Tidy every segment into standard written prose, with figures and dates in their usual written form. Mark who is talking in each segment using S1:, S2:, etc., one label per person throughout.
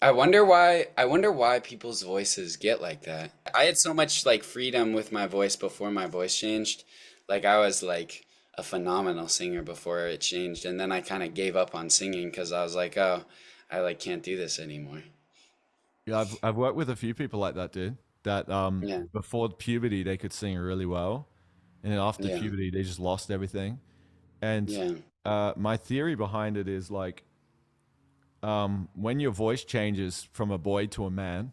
S1: I wonder why people's voices get like that. I had so much like freedom with my voice before my voice changed. Like I was like a phenomenal singer before it changed, and then I kind of gave up on singing because I was like, oh, I like can't do this anymore.
S2: Yeah, I've worked with a few people like that, dude. That
S1: Yeah,
S2: before puberty they could sing really well, and then after
S1: yeah,
S2: puberty they just lost everything. And
S1: yeah,
S2: my theory behind it is like when your voice changes from a boy to a man,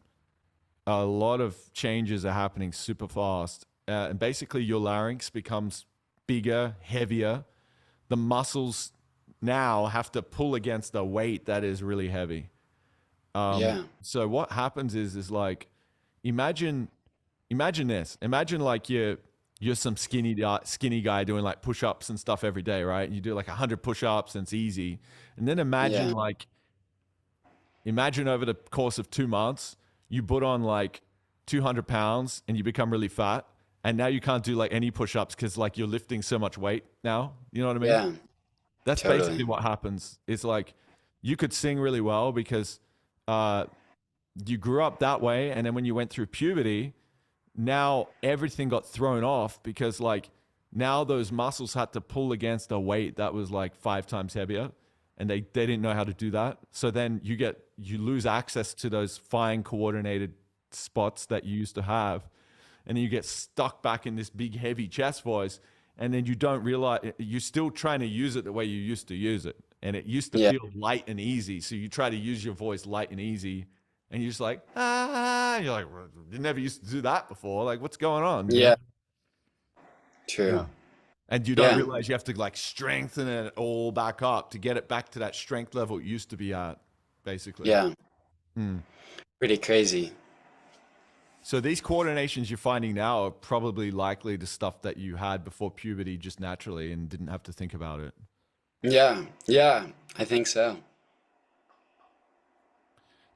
S2: a lot of changes are happening super fast, and basically your larynx becomes bigger, heavier. The muscles now have to pull against a weight that is really heavy.
S1: yeah,
S2: So what happens is like imagine imagine this. Imagine like you're some skinny guy doing like push-ups and stuff every day, right? You do like 100 push-ups and it's easy. And then
S1: yeah,
S2: imagine over the course of 2 months, you put on like 200 pounds and you become really fat. And now you can't do like any push-ups because like you're lifting so much weight now. You know what I mean?
S1: yeah,
S2: That's basically
S1: totally.
S2: what happens. It's like you could sing really well because uh, you grew up that way, and then when you went through puberty, now everything got thrown off because like now those muscles had to pull against a weight that was like 5 times heavier, and they didn't know how to do that. So then you lose access to those fine coordinated spots that you used to have, and then you get stuck back in this big heavy chest voice, and then you don't realize you're still trying to use it the way you used to use it, and it used to
S1: Yeah,
S2: feel light and easy, so you try to use your voice light and easy, and you're just like, ah, you're like, "Well, you never used to do that before, like what's going on, you know?"
S1: yeah, true.
S2: Yeah. And you don't
S1: Yeah,
S2: realize you have to like strengthen it all back up to get it back to that strength level it used to be at, basically.
S1: yeah,
S2: Hmm.
S1: pretty crazy.
S2: So these coordinations you're finding now are probably likely the stuff that you had before puberty just naturally and didn't have to think about it.
S1: Yeah, yeah, I think so.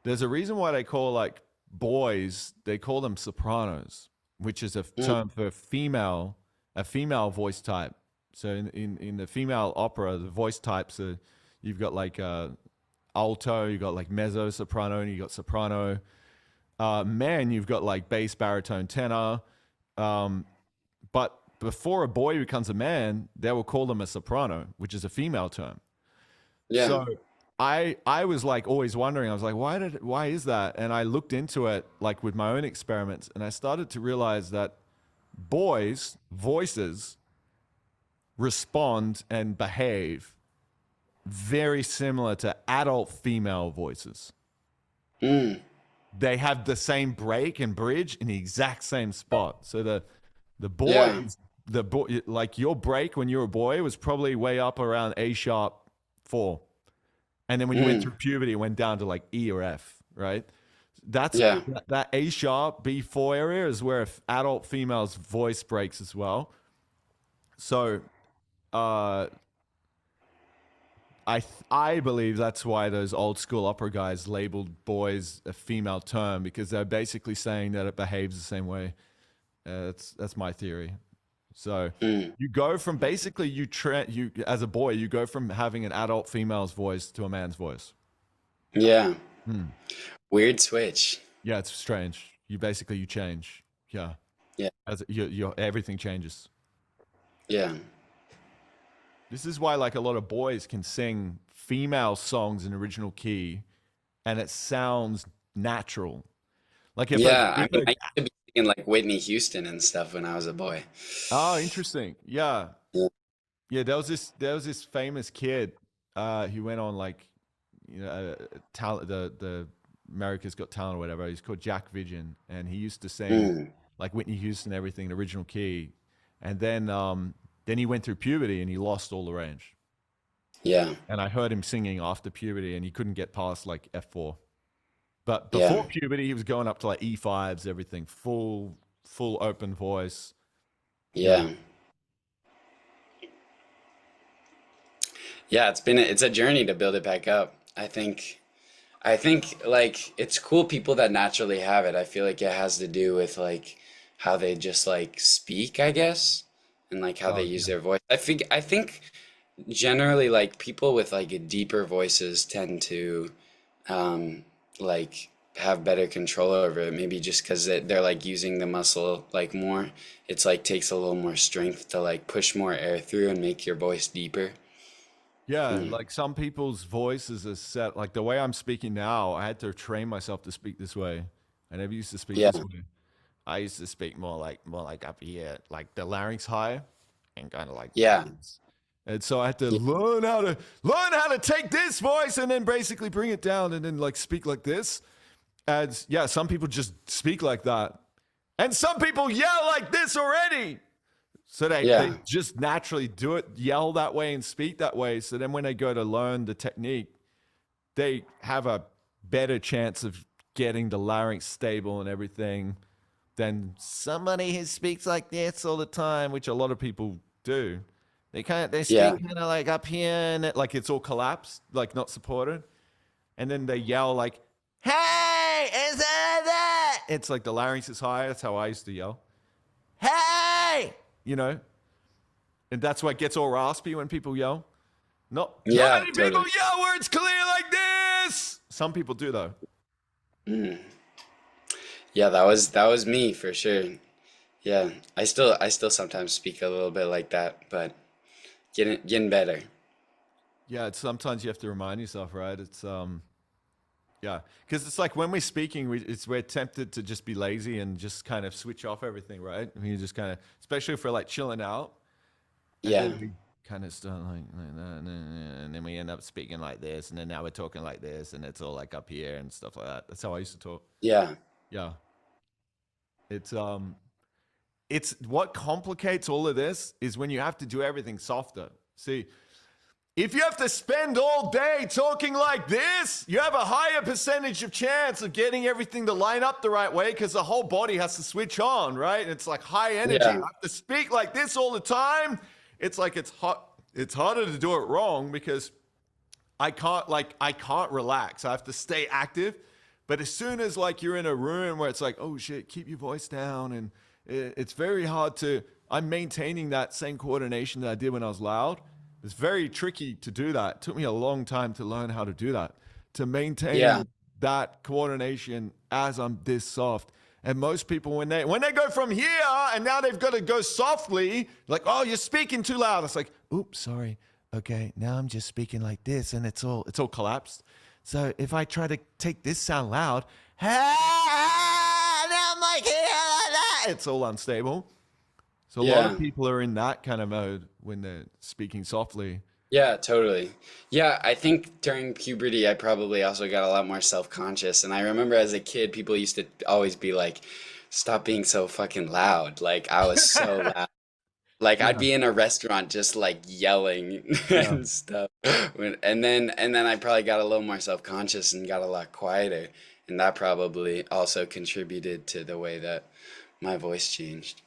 S2: There's a reason why they call like boys, they call them sopranos, which is a
S1: Mm,
S2: term for a female voice type. So in the female opera, the voice types are you've got like alto, you've got like mezzo soprano, and you got soprano. Men, you've got like bass, baritone, tenor. Um, but before a boy becomes a man, they will call them a soprano, which is a female term.
S1: yeah,
S2: So I was like always wondering. I was like, why is that? And I looked into it like with my own experiments, and I started to realize that boys' voices respond and behave very similar to adult female voices.
S1: mm,
S2: They have the same break and bridge in the exact same spot. So the
S1: yeah,
S2: boys, the boy, like your break when you were a boy was probably way up around A sharp 4, and then when you went through
S1: mm,
S2: puberty, it went down to like E or F, right? That's
S1: yeah,
S2: that A sharp B4 area is where adult female's voice breaks as well. So uh, I believe that's why those old school opera guys labeled boys a female term because they're basically saying that it behaves the same way. That's my theory. So
S1: mm,
S2: you go from basically you as a boy you go from having an adult female's voice to a man's voice.
S1: yeah.
S2: Hmm.
S1: Weird switch.
S2: Yeah, it's strange. You change. Yeah,
S1: Yeah,
S2: as your everything changes.
S1: yeah,
S2: This is why like a lot of boys can sing female songs in original key, and it sounds natural. Like
S1: yeah. I
S2: if
S1: mean,
S2: a
S1: I used to be singing like Whitney Houston and stuff when I was a boy.
S2: oh interesting, yeah.
S1: Yeah.
S2: Yeah, there was this famous kid. He went on like, talent the America's Got Talent or whatever. He's called Jack Vision, and he used to sing
S1: Mm,
S2: like Whitney Houston, everything in original key, and then he went through puberty and he lost all the range.
S1: yeah,
S2: And I heard him singing after puberty, and he couldn't get past like F4. But
S1: yeah,
S2: before puberty, he was going up to like E5s, everything full open voice. Yeah.
S1: yeah. Yeah, it's a journey to build it back up. I think like it's cool people that naturally have it. I feel like it has to do with like how they just like speak, I guess, and like how they
S2: Oh
S1: use
S2: yeah.
S1: their voice. I think generally like people with like deeper voices tend to um like have better control over it. Maybe just because they're like using the muscle like more. It's like takes a little more strength to like push more air through and make your voice deeper.
S2: Yeah,
S1: Mm.
S2: like some people's voices are set. Like the way I'm speaking now, I had to train myself to speak this way. I never used to speak
S1: Yeah,
S2: this way. I used to speak more like up here, like the larynx high, and kind of like
S1: yeah,
S2: this. And so I had to
S1: yeah,
S2: learn how to take this voice and then basically bring it down and then like speak like this. And yeah, some people just speak like that, and some people yell like this already. So they
S1: yeah,
S2: just naturally do it, yell that way and speak that way. So then when they go to learn the technique, they have a better chance of getting the larynx stable and everything than somebody who speaks like this all the time, which a lot of people do. They
S1: yeah,
S2: speak kind of like up here and like it's all collapsed, like not supported, and then they yell like, "Hey, is that?" It's like the larynx is high. That's how I used to yell. Hey, you know, and that's why it gets all raspy when people yell. Not
S1: yeah,
S2: many people
S1: totally.
S2: yell where it's clear like this. Some people do though.
S1: Mm. Yeah, that was me for sure. Yeah, I still sometimes speak a little bit like that, but getting better.
S2: Yeah, it's sometimes you have to remind yourself, right? It's yeah, because it's like when we're speaking, we're tempted to just be lazy and just kind of switch off everything, right? I mean, you just kind of, especially if we're like chilling out, and
S1: Yeah,
S2: then we kind of start like that, and then we end up speaking like this, and then now we're talking like this, and it's all like up here and stuff like that. That's how I used to talk.
S1: yeah,
S2: Yeah, it's it's what complicates all of this is when you have to do everything softer. See, if you have to spend all day talking like this, you have a higher percentage of chance of getting everything to line up the right way because the whole body has to switch on, right? And it's like high energy.
S1: yeah,
S2: I have to speak like this all the time. It's like it's hot. It's harder to do it wrong because I can't relax. I have to stay active. But as soon as like you're in a room where it's like, oh shit, keep your voice down, and it's very hard to. I'm maintaining that same coordination that I did when I was loud. It's very tricky to do that. It took me a long time to learn how to do that, to
S1: yeah,
S2: maintain that coordination as I'm this soft. And most people, when they go from here and now they've got to go softly, like, oh, you're speaking too loud. It's like, oops, sorry. Okay, now I'm just speaking like this, and it's all collapsed. So if I try to take this sound loud, now I'm like here like that. It's all unstable. So a lot of
S1: yeah.
S2: people are in that kind of mode when they're speaking softly.
S1: Yeah, totally. Yeah, I think during puberty, I probably also got a lot more self-conscious. And I remember as a kid, people used to always be like, stop being so fucking loud. Like, I was so loud. Like, I'd
S2: Yeah,
S1: be in a restaurant just like yelling
S2: yeah.
S1: and stuff. And then I probably got a little more self-conscious and got a lot quieter. And that probably also contributed to the way that my voice changed.